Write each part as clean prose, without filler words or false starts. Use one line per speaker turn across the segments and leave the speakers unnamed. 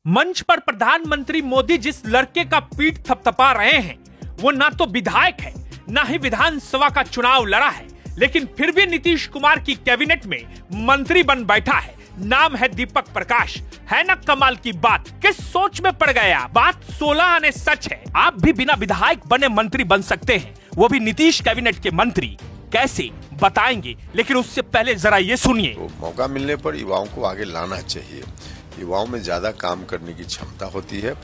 मंच पर प्रधानमंत्री मोदी जिस लड़के का पीठ थपथपा रहे हैं वो ना तो विधायक है ना ही विधानसभा का चुनाव लड़ा है, लेकिन फिर भी नीतीश कुमार की कैबिनेट में मंत्री बन बैठा है। नाम है दीपक प्रकाश। है ना कमाल की बात? किस सोच में पड़ गया? बात 16 आने सच है। आप भी बिना विधायक बने मंत्री बन सकते हैं, वो भी नीतीश कैबिनेट के मंत्री। कैसे बताएंगे, लेकिन उससे पहले जरा ये सुनिए।
तो मौका मिलने पर युवाओं को आगे लाना चाहिए। युवाओं में ज्यादा काम करने की क्षमता होती है,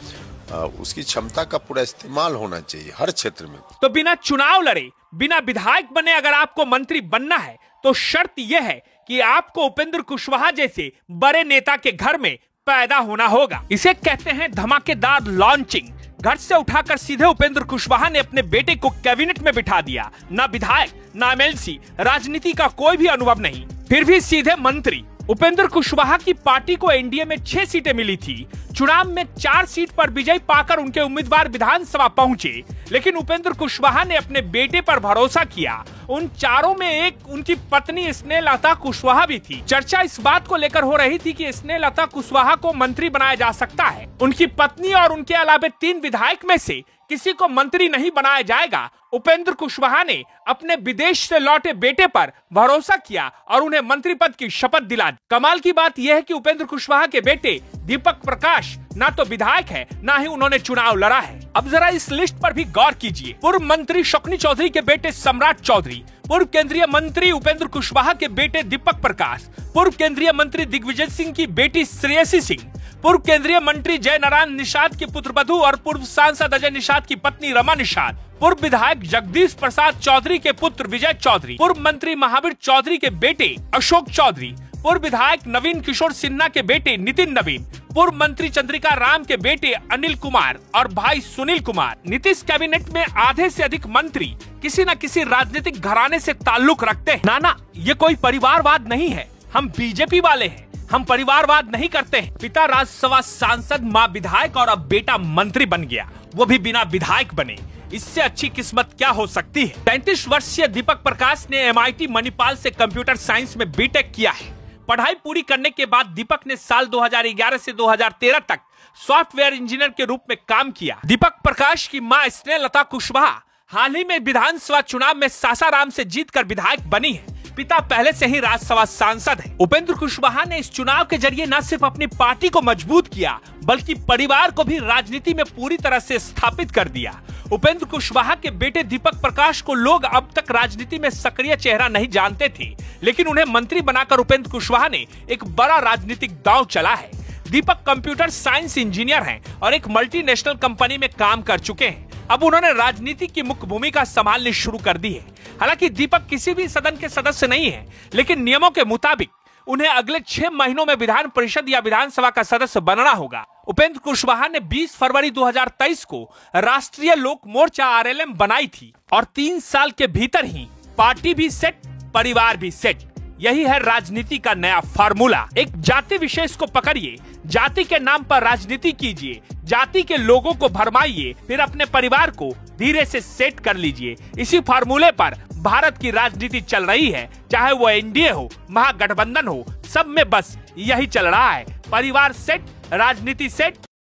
उसकी क्षमता का पूरा इस्तेमाल होना चाहिए हर क्षेत्र में।
तो बिना चुनाव लड़े, बिना विधायक बने अगर आपको मंत्री बनना है तो शर्त यह है कि आपको उपेंद्र कुशवाहा जैसे बड़े नेता के घर में पैदा होना होगा। इसे कहते हैं धमाकेदार लॉन्चिंग। घर से उठाकर सीधे उपेंद्र कुशवाहा ने अपने बेटे को कैबिनेट में बिठा दिया। ना विधायक, ना एमएलसी, राजनीति का कोई भी अनुभव नहीं, फिर भी सीधे मंत्री। उपेंद्र कुशवाहा की पार्टी को एनडीए में 6 सीटें मिली थी। चुनाव में 4 सीट पर विजय पाकर उनके उम्मीदवार विधानसभा पहुंचे, लेकिन उपेंद्र कुशवाहा ने अपने बेटे पर भरोसा किया। उन चारों में एक उनकी पत्नी स्नेहलता कुशवाहा भी थी। चर्चा इस बात को लेकर हो रही थी कि स्नेहलता कुशवाहा को मंत्री बनाया जा सकता है। उनकी पत्नी और उनके अलावा 3 विधायक में से किसी को मंत्री नहीं बनाया जाएगा। उपेंद्र कुशवाहा ने अपने विदेश से लौटे बेटे पर भरोसा किया और उन्हें मंत्री पद की शपथ दिला दी। कमाल की बात यह है कि उपेंद्र कुशवाहा के बेटे दीपक प्रकाश ना तो विधायक है, ना ही उन्होंने चुनाव लड़ा है। अब जरा इस लिस्ट पर भी गौर कीजिए। पूर्व मंत्री शकुनी चौधरी के बेटे सम्राट चौधरी, पूर्व केंद्रीय मंत्री उपेंद्र कुशवाहा के बेटे दीपक प्रकाश, पूर्व केंद्रीय मंत्री दिग्विजय सिंह की बेटी श्रेयसी सिंह, पूर्व केंद्रीय मंत्री जय नारायण निषाद की पुत्रवधू और पूर्व सांसद अजय निषाद की पत्नी रमा निषाद, पूर्व विधायक जगदीश प्रसाद चौधरी के पुत्र विजय चौधरी, पूर्व मंत्री महावीर चौधरी के बेटे अशोक चौधरी, पूर्व विधायक नवीन किशोर सिन्हा के बेटे नितिन नवीन, पूर्व मंत्री चंद्रिका राम के बेटे अनिल कुमार और भाई सुनील कुमार। नीतीश कैबिनेट में आधे से अधिक मंत्री किसी न किसी राजनीतिक घराने से ताल्लुक रखते हैं। ना, ये कोई परिवारवाद नहीं है। हम बीजेपी वाले हैं, हम परिवारवाद नहीं करते हैं। पिता राज्यसभा सांसद, मां विधायक और अब बेटा मंत्री बन गया, वो भी बिना विधायक बने। इससे अच्छी किस्मत क्या हो सकती है? 33 वर्षीय दीपक प्रकाश ने MIT मणिपाल से कंप्यूटर साइंस में बीटेक किया है। पढ़ाई पूरी करने के बाद दीपक ने साल 2011 से 2013 तक सॉफ्टवेयर इंजीनियर के रूप में काम किया। दीपक प्रकाश की मां स्नेहलता कुशवाहा हाल ही में विधानसभा चुनाव में सासाराम से जीतकर विधायक बनी है। पिता पहले से ही राज्यसभा सांसद है। उपेंद्र कुशवाहा ने इस चुनाव के जरिए न सिर्फ अपनी पार्टी को मजबूत किया, बल्कि परिवार को भी राजनीति में पूरी तरह से स्थापित कर दिया। उपेंद्र कुशवाहा के बेटे दीपक प्रकाश को लोग अब तक राजनीति में सक्रिय चेहरा नहीं जानते थे, लेकिन उन्हें मंत्री बनाकर उपेंद्र कुशवाहा ने एक बड़ा राजनीतिक दांव चला है। दीपक कंप्यूटर साइंस इंजीनियर हैं और एक मल्टीनेशनल कंपनी में काम कर चुके हैं। अब उन्होंने राजनीति की मुख्य भूमिका संभालनी शुरू कर दी है। हालांकि दीपक किसी भी सदन के सदस्य नहीं है, लेकिन नियमों के मुताबिक उन्हें अगले 6 महीनों में विधान परिषद या विधानसभा का सदस्य बनना होगा। उपेंद्र कुशवाहा ने 20 फरवरी 2023 को राष्ट्रीय लोक मोर्चा RLM बनाई थी और 3 साल के भीतर ही पार्टी भी सेट, परिवार भी सेट। यही है राजनीति का नया फार्मूला। एक जाति विशेष को पकड़िए, जाति के नाम पर राजनीति कीजिए, जाति के लोगों को भरमाइए, फिर अपने परिवार को धीरे से सेट कर लीजिए। इसी फार्मूले पर भारत की राजनीति चल रही है, चाहे वो एनडीए हो, महागठबंधन हो, सब में बस यही चल रहा है। परिवार सेट, राजनीति सेट।